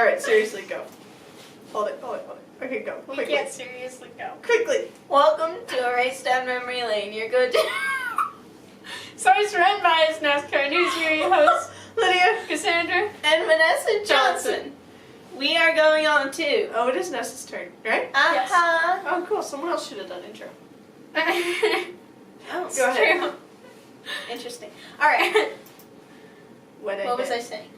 Alright, seriously, go. Hold it. Okay, go. We Quickly. can't seriously go. Quickly. Welcome to a race down memory lane. You're good. So it's run by his NASCAR News Series host, Lydia. Cassandra. And Vanessa Johnson. We are going on to. Oh, it is Nessa's turn, right? Yes. Oh, cool. Someone else should have done intro. Oh, Go ahead. True. interesting. All right. What was I saying?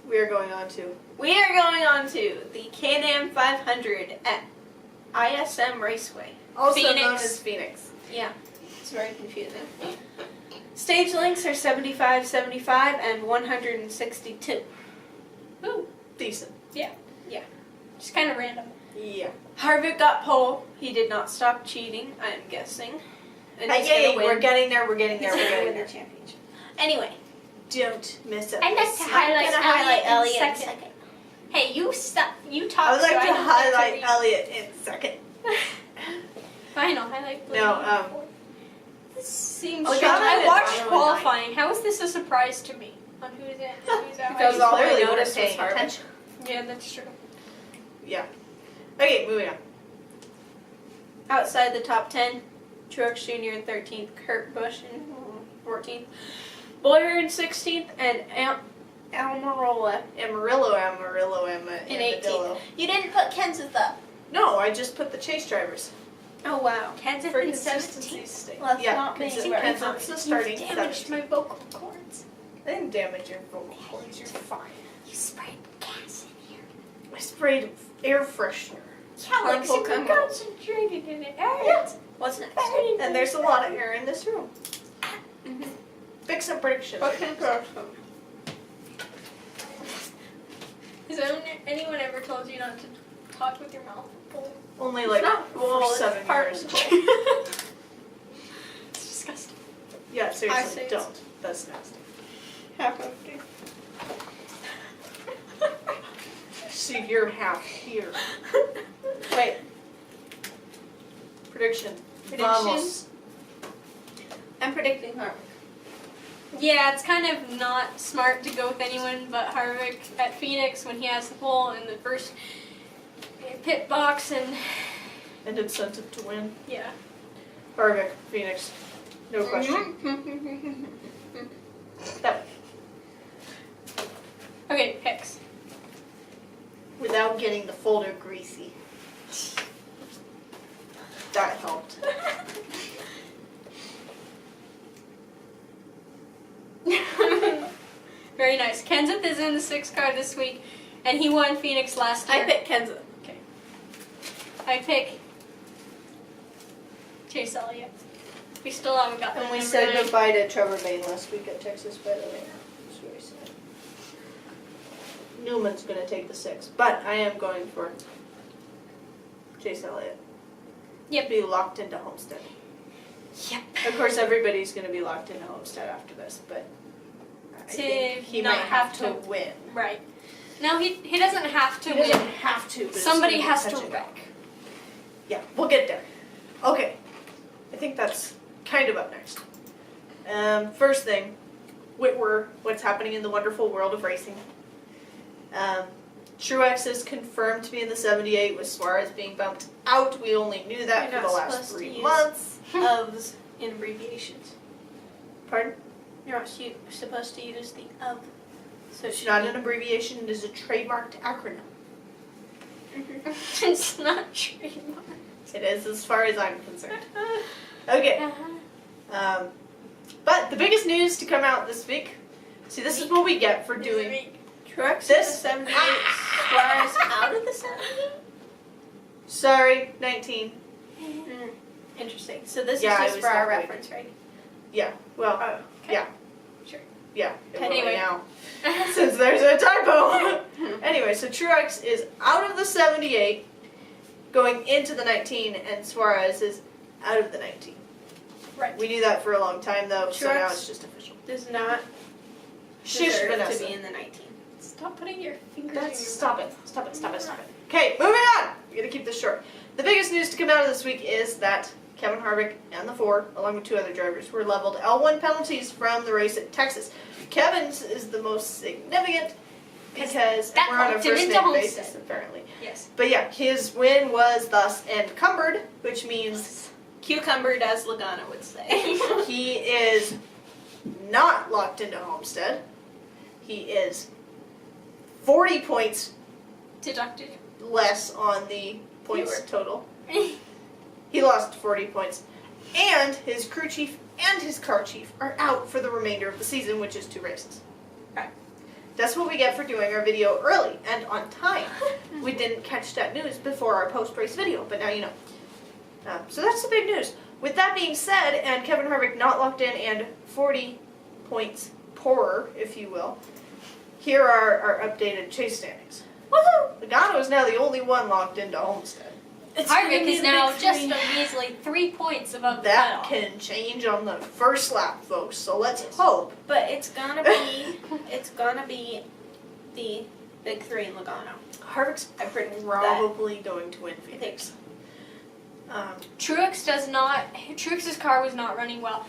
We are going on to. We are going on to the Can-Am 500 at ISM Raceway. Also known Phoenix. as Phoenix. Yeah, it's very confusing. Stage lengths are 75, 75, and 162. Ooh, Decent. just kind of random. Yeah. Harvick got pole. He did not stop cheating, I'm guessing. And he's Yay, gonna win. we're getting there. We're getting He's there. We're gonna getting win there. the championship. Anyway, Don't miss it. I'd like to highlight Elliot in second. Hey, you stop. You talk. I would like so to don't highlight read. Elliot in second. Fine, I'll highlight. No, This seems. Oh, strange. God, I I watched didn't. qualifying. How is this a surprise to me? On who's in, who's out? because all all I I noticed noticed was was Harvick. attention. Yeah, that's true. Yeah. Okay, moving on. outside the top 10, Truex Jr. in 13th, Kurt Busch in 14th, Boyer in 16th, and Almirola Amarillo, in 18th. You didn't put Kenseth up. No, I just put the chase drivers. Oh, wow. Kansas For in consistency's 17th. sake. Well, that's yeah, not me. Kenseth's the starting You damaged 17th. my vocal cords. I didn't damage your vocal cords. You're fine. You sprayed gas in here. I sprayed air freshener. Harmful chemicals. Concentrated in it. Yeah. What's next? And there's a lot of air in this room. Mm-hmm. Fix some predictions. Has anyone ever told you not to talk with your mouth full? Only like not full, for it's 7 partly years. It's disgusting. Yeah, I seriously, say it's- don't. That's nasty. Half empty. See, you're half here. Wait. Prediction. Prediction? Vamos. I'm predicting Harvick. Yeah, it's kind of not smart to go with anyone but Harvick at Phoenix when he has the pole in the first pit box, and And incentive to win. yeah. Harvick, Phoenix. No question. That Okay, picks. without getting the folder greasy. That helped. Very nice. Kenseth is in the 6th car this week, and he won Phoenix last year. I pick Kenseth. Okay. I pick Chase Elliott. We still haven't got And we number said 9. goodbye to Trevor Bayne last week at Texas, by the way. It's very sad. Newman's going to take the 6, but I am going for Chase Elliott. Yep. Be locked into Homestead. Yep. Of course, everybody's going to be locked into Homestead after this, but I think he not might have have to win. Right. No, he doesn't have to He win. doesn't have to, but it's Somebody gonna be has touch to and go. wreck. Yeah, we'll get there. Okay. I think that's kind of up next. First thing, what's happening in the wonderful world of racing. Truex is confirmed to be in the 78 with Suarez being bumped out. We only knew that You're for the not last supposed to 3 use- months. Ofs in abbreviations. Pardon? You're not supposed to use the of. So It's not an abbreviation, it is a trademarked acronym. It's not trademark. It is as far as I'm concerned. Okay. Uh-huh. But the biggest news to come out this week, see, this is what we get for doing Truex This- is the 78. Suarez out of the 78? Sorry, 19. Interesting. So this Yeah, I is just was for our halfway. reference, right? Yeah, well, Oh, okay. yeah. Sure. Yeah, it will be Anyway. now. Since there's a typo. Anyway, so Truex is out of the 78, going into the 19, and Suarez is out of the 19. Right. We knew that for a long time, though, so now Truex it's just official. Does not Shush, deserve Vanessa. to be in the 19. Stop putting your fingers That's, in your stop mouth. it. Stop it, stop it, stop it. Okay, moving on! We're going to keep this short. The biggest news to come out of this week is that Kevin Harvick and the 4, along with 2 other drivers, were leveled L1 penalties from the race at Texas. Kevin's is the most significant because that we're on a locked him first into name basis Homestead. apparently. Yes. But yeah, his win was thus encumbered, which means Cucumbered, as Logano would say. he is not locked into Homestead. He is 40 points Deducted. less on the points Fewer. total. He lost 40 points. And his crew chief and his car chief are out for the remainder of the season, which is 2 races. Right. That's what we get for doing our video early and on time. We didn't catch that news before our post-race video, but now you know. So that's the big news. With that being said, and Kevin Harvick not locked in and 40 points poorer, if you will, here are our updated chase standings. Woohoo! Logano is now the only one locked into Homestead. Harvick is now just a measly 3 points above the That cutoff. can change on the first lap, folks, so let's hope. But it's gonna be the big 3 in Logano. Harvick's I predict probably going to win Phoenix. Truex's car was not running well.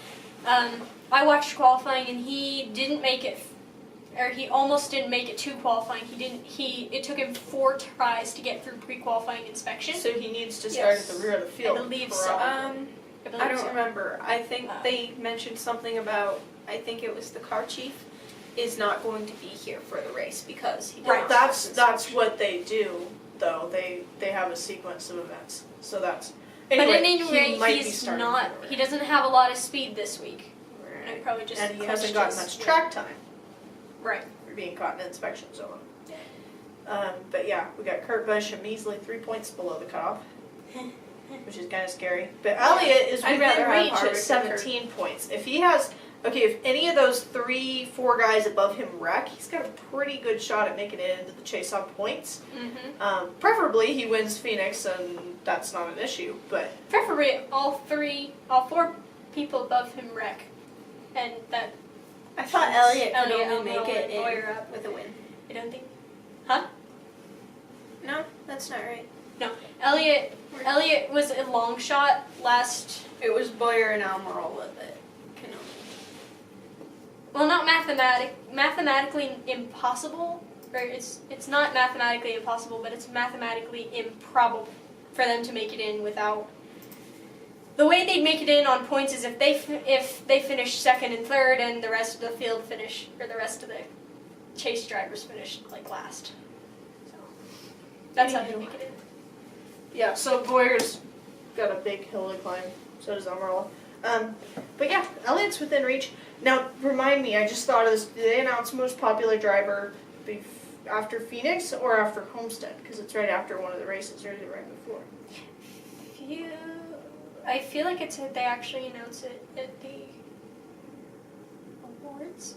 I watched qualifying and he didn't make it, or he almost didn't make it to qualifying. It took him 4 tries to get through pre-qualifying inspection. So he needs to start Yes. at the rear of the field. I believe so. probably. I don't remember. I think they mentioned something about, I think it was the car chief is not going to be here for the race because he did Right, not that's pass what they do, though. They have a sequence of events. So that's But anyway, at any he rate, might be he's starting not. for the He rear. doesn't have a lot of speed this week. And I probably just And he crushed hasn't gotten his much win. track time Right. for being caught in inspection zone. But yeah, we got Kurt Busch a measly 3 points below the cutoff, which is kind of scary. But Elliott is I'd within rather have reach Harvick at than 17 points. If he has, if any of those 3-4 guys above him wreck, he's got a pretty good shot at making it into the chase on points. Mm-hmm. Preferably he wins Phoenix, and that's not an issue. But Preferably all 4 people above him wreck, and that I thought Elliott could Elliott, only make Almirola, it and Boyer in up. with a win. I don't think No, that's not right. Elliott was a long shot last. It was Boyer and Almirola that can only. Well, not mathematically impossible, or it's not mathematically impossible, but it's mathematically improbable for them to make it in without. The way they'd make it in on points is if they finish second and third, and the rest of the field finish, or the rest of the chase drivers finish like last. So that's how they make it in. yeah, so Boyer's got a big hill to climb. So does Almirola. But yeah, Elliott's within reach. Now, remind me, I just thought of this. Did they announce most popular driver after Phoenix or after Homestead? Because it's right after one of the races, or is it right before? I feel like they actually announce it at the awards.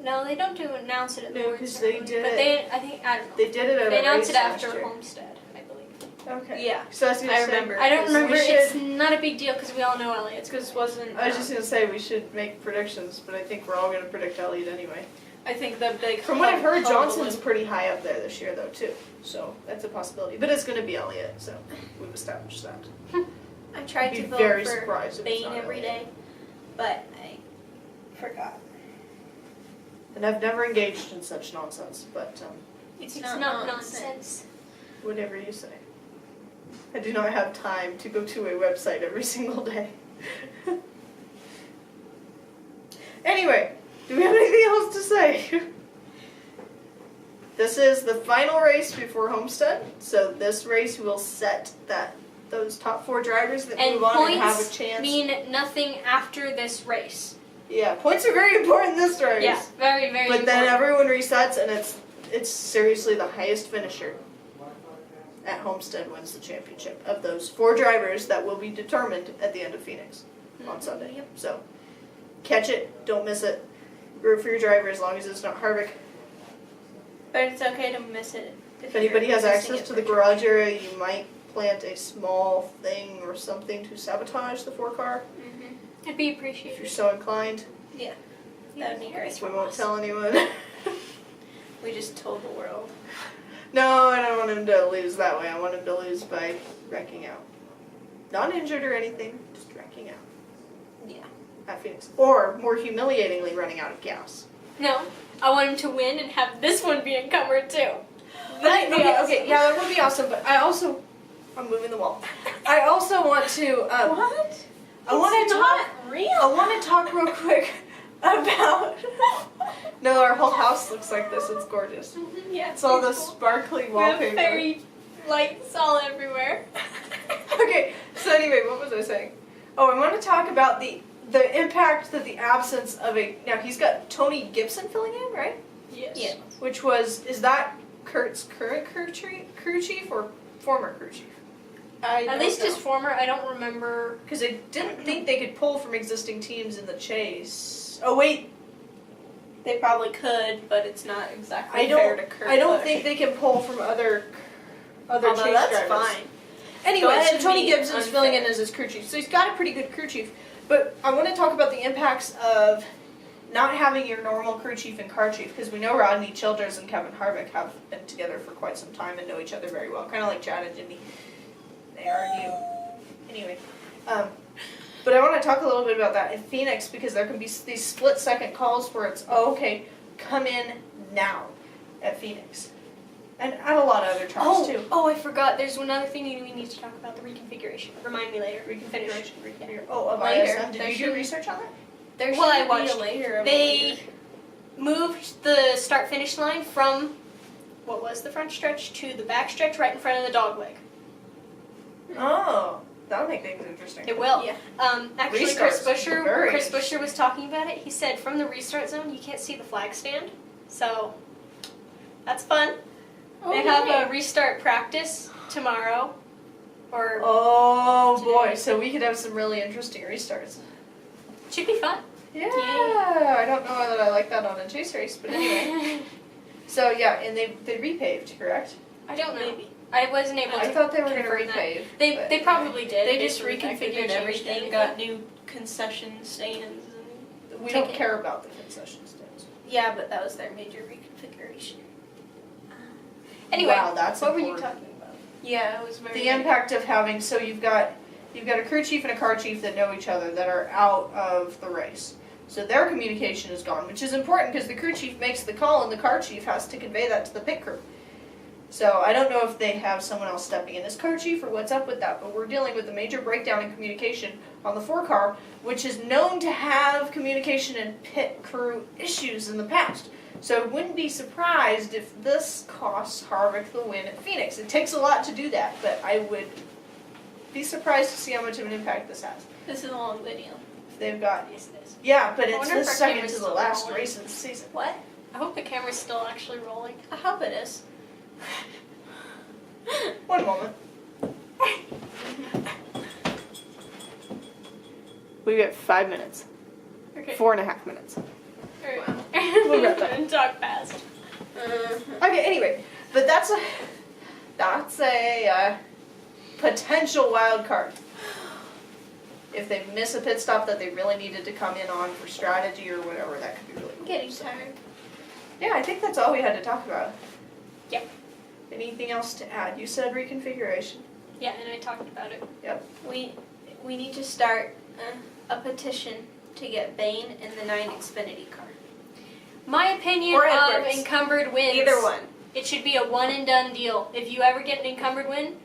No, they don't announce it at the No, awards. 'cause they ceremony, did but it- I don't know. They did it at They a announced race it after last year. Homestead, I believe. Okay. Yeah, So I was gonna I say, remember. I don't remember. We It's should- not a big deal because we all know Elliott. Because wasn't. I was just gonna say we should make predictions, but I think we're all gonna predict Elliott anyway. I think the big. From what I've heard, hullabaloo- Johnson's pretty high up there this year, though, too. So that's a possibility. But it's gonna be Elliott, so we've established that. I tried I'd to be vote very for surprised if it's Bain not every Elliott. day, but I forgot. And I've never engaged in such nonsense, but It's not nonsense. whatever you say. I do not have time to go to a website every single day. Anyway, do we have anything else to say? This is the final race before Homestead, so this race will set those top 4 drivers that And move on and have a points chance. mean nothing after this race. Yeah, points are very important in this race. Yeah, very, very But then important. everyone resets, and it's seriously the highest finisher at Homestead wins the championship of those 4 drivers that will be determined at the end of Phoenix on Sunday. Yep. So catch it, don't miss it. Root for your driver as long as it's not Harvick. But it's okay to miss it. If anybody has access to the garage area, you might plant a small thing or something to sabotage the 4-car Mm-hmm. It'd be if you're appreciated. so inclined. That would be great. We won't tell anyone. We just told the world. No, I don't want him to lose that way. I want him to lose by wrecking out. Not injured or anything, just wrecking out Yeah. at Phoenix. Or, more humiliatingly, running out of gas. No, I want him to win and have this one be encumbered too. Okay, yeah, that would be awesome. But I'm moving the wall. I also want to. What? I want to talk. real. I want to talk real quick about. No, our whole house looks like this. It's gorgeous. Yeah, It's all the cool. sparkly We have wallpaper. fairy lights all everywhere. Okay, so anyway, what was I saying? Oh, I want to talk about the impact that the absence of now he's got Tony Gibson filling in, right? Yes. Yeah. Which is that Kurt's current crew chief or former crew chief? At least his former. I don't remember. Because I didn't think they could pull from existing teams in the chase. Oh wait, They probably could, but it's not exactly I fair to don't. Kurt I don't Busch. think they can pull from other Although chase that's drivers. fine. Anyway, Go ahead so and Tony be Gibson's filling in unfair. as his crew chief. So he's got a pretty good crew chief. But I want to talk about the impacts of not having your normal crew chief and car chief, because we know Rodney Childers and Kevin Harvick have been together for quite some time and know each other very well, kind of like Chad and Jimmy. They argue. Anyway, but I want to talk a little bit about that in Phoenix, because there can be these split-second calls where it's, oh, okay, come in now at Phoenix. And at a lot of other tracks, too. Oh, I forgot. There's one other thing we need to talk about, the reconfiguration. Remind me later. Reconfiguration. Yeah. Oh, of Later. ISM. Did There you do should- research on that? There Well, I should be watched a layer of They moved the start-finish line from what was the front stretch to the back stretch right in front of the dog leg. Oh, that'll make things interesting. It will. Yeah. Actually, Restarts. Chris Very Buescher was talking about it. He said from the restart zone you can't see the flag stand, so that's fun. They have a restart practice tomorrow, or Oh boy, so we could have some really interesting restarts. should be fun. Yeah, I don't know that I like that on a chase race, but anyway. So yeah, and they repaved, correct? I don't know. Maybe. I wasn't able to. I thought they were going to confirm that. repave. They but they probably did. They just based on the fact that they reconfigured changed everything, got new concession stands. And we don't Okay. care about the concession stands. yeah, but that was their major reconfiguration. Anyway, wow, that's what were you important. talking about? Yeah, it was very. The impact of having you've got a crew chief and a car chief that know each other that are out of the race. So their communication is gone, which is important because the crew chief makes the call and the car chief has to convey that to the pit crew. So I don't know if they have someone else stepping in as car chief or what's up with that, but we're dealing with a major breakdown in communication on the 4 car, which is known to have communication and pit crew issues in the past. So I wouldn't be surprised if this costs Harvick the win at Phoenix. It takes a lot to do that, but I would be surprised to see how much of an impact this has. This is a long video. If they've got, Yes, it is. yeah, but I it's wonder the if our second camera's to the still last rolling. race of the season. What? I hope the camera's still actually rolling. I hope it is. One moment. We got 5 minutes. Okay. 4.5 minutes. Alright. We'll get that. And talk fast. Okay, anyway, but that's a potential wild card. If they miss a pit stop that they really needed to come in on for strategy or whatever, that could be really I'm cool. getting tired. Yeah, I think that's all we had to talk about. Yep. Anything else to add? You said reconfiguration. Yeah, and I talked about it. We need to start a petition to get Bane in the 9 Xfinity car. My opinion Or of Edwards. encumbered wins. Either one. It should be a one and done deal. If you ever get an encumbered win,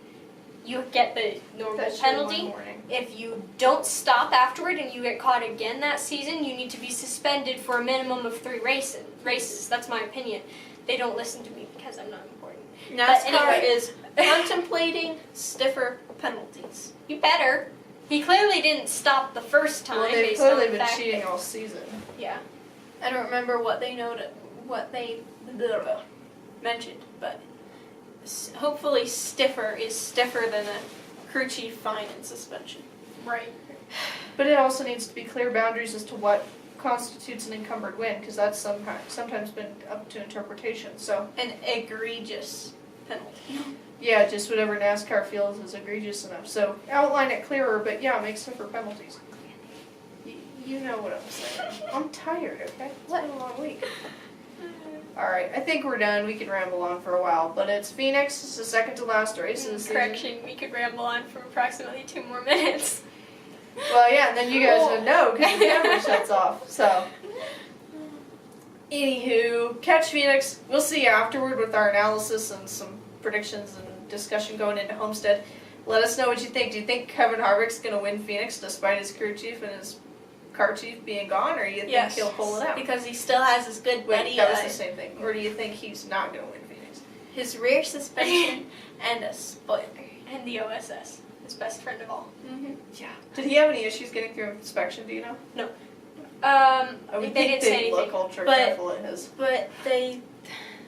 you get the normal That's your penalty. one warning. If you don't stop afterward and you get caught again that season, you need to be suspended for a minimum of 3 races. That's my opinion. They don't listen to me because I'm not important. NASCAR anyway. is contemplating stiffer penalties. You better. He clearly didn't stop the first time. Well, they've based on clearly the been fact cheating that- all season. Yeah. I don't remember what they mentioned, but hopefully stiffer is stiffer than a crew chief fine and suspension. Right. But it also needs to be clear boundaries as to what constitutes an encumbered win, because that's sometimes been up to interpretation. So An egregious penalty. yeah, just whatever NASCAR feels is egregious enough. So outline it clearer, but yeah, make stiffer penalties. You know what I'm saying. I'm tired, okay? It's been a long week. Alright, I think we're done. We can ramble on for a while. But it's Phoenix. It's the second to last race of the season. Correction, we could ramble on for approximately 2 more minutes. Well, yeah, and then you guys would know because the camera shuts off. So, Anywho, catch Phoenix. We'll see you afterward with our analysis and some predictions and discussion going into Homestead. Let us know what you think. Do you think Kevin Harvick's going to win Phoenix despite his crew chief and his car chief being gone, or do you think Yes, he'll pull it out? because he still has his good buddy. Wait, that was the same thing. Or do you think he's not going to win Phoenix? His rear suspension and a spoiler. And the OSS, his best friend of all. Mm-hmm. Yeah. Did he have any issues getting through inspection? Do you know? I I would they think didn't say they'd anything. look ultra But- careful at his But they,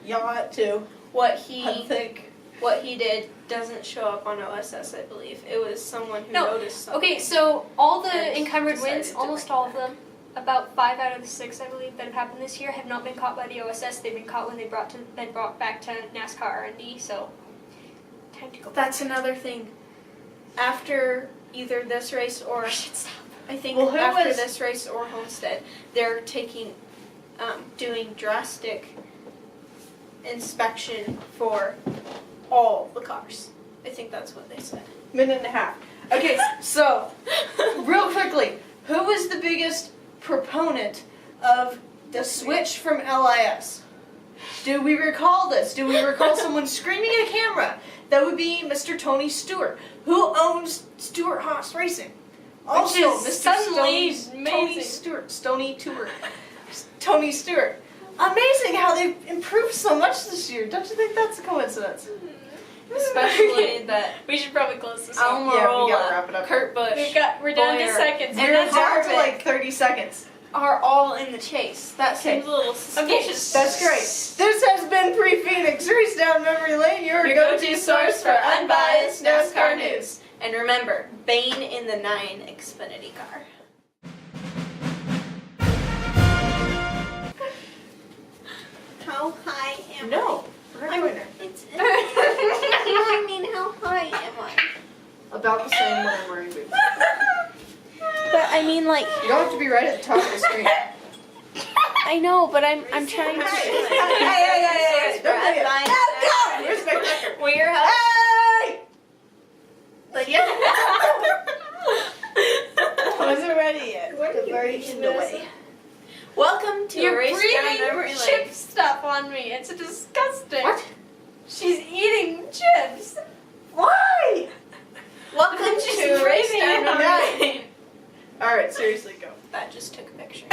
yacht too. what I he think. what he did doesn't show up on OSS, I believe. It was someone who No, noticed something. Okay, so all the And encumbered decided wins, to almost bring all it of them, about 5 out of the 6, I believe, that have happened this year, have not been caught by the OSS. They've been caught when they been brought back to NASCAR R&D. So time to go. That's another thing. After either this race or I think Well, who after was- this race or Homestead, they're taking doing drastic inspection for all the cars. I think that's what they said. Minute and a half. Okay, so real quickly, who was the biggest proponent of the switch from LIS? Do we recall this? Do we recall someone screaming at a camera? That would be Mr. Tony Stewart, who owns Stewart Haas Racing. Also, Which is Mr. suddenly Tony amazing. Stewart, Tony Stewart. Amazing how they've improved so much this year. Don't you think that's a coincidence? Especially that We should probably close this up. Yeah, we gotta wrap it up. Kurt Busch We're down to Boyer, seconds. and We're then down to Harvick like 30 seconds. are all in the chase. That seems a little suspicious. That's great. This has been Pre-Phoenix. Race down memory lane, your go-to source for unbiased NASCAR news. And remember, Bane in the 9 Xfinity car. How high am I? No, we're not doing it. It's, I mean, how high am I? About the same when I'm wearing boots. But I mean, like, You don't have to be right at the top of the screen. I know, but I'm trying to. Hey. Where's my clicker? We're help. Hey! Like, yeah. Wasn't ready yet. The very in the way. Welcome to You're Race Down Memory breathing Lane. chip stuff on me. It's disgusting. What? She's eating chips. Why? Welcome She's to Race breathing Down it Memory out. Lane. Alright, seriously, go. That just took a picture.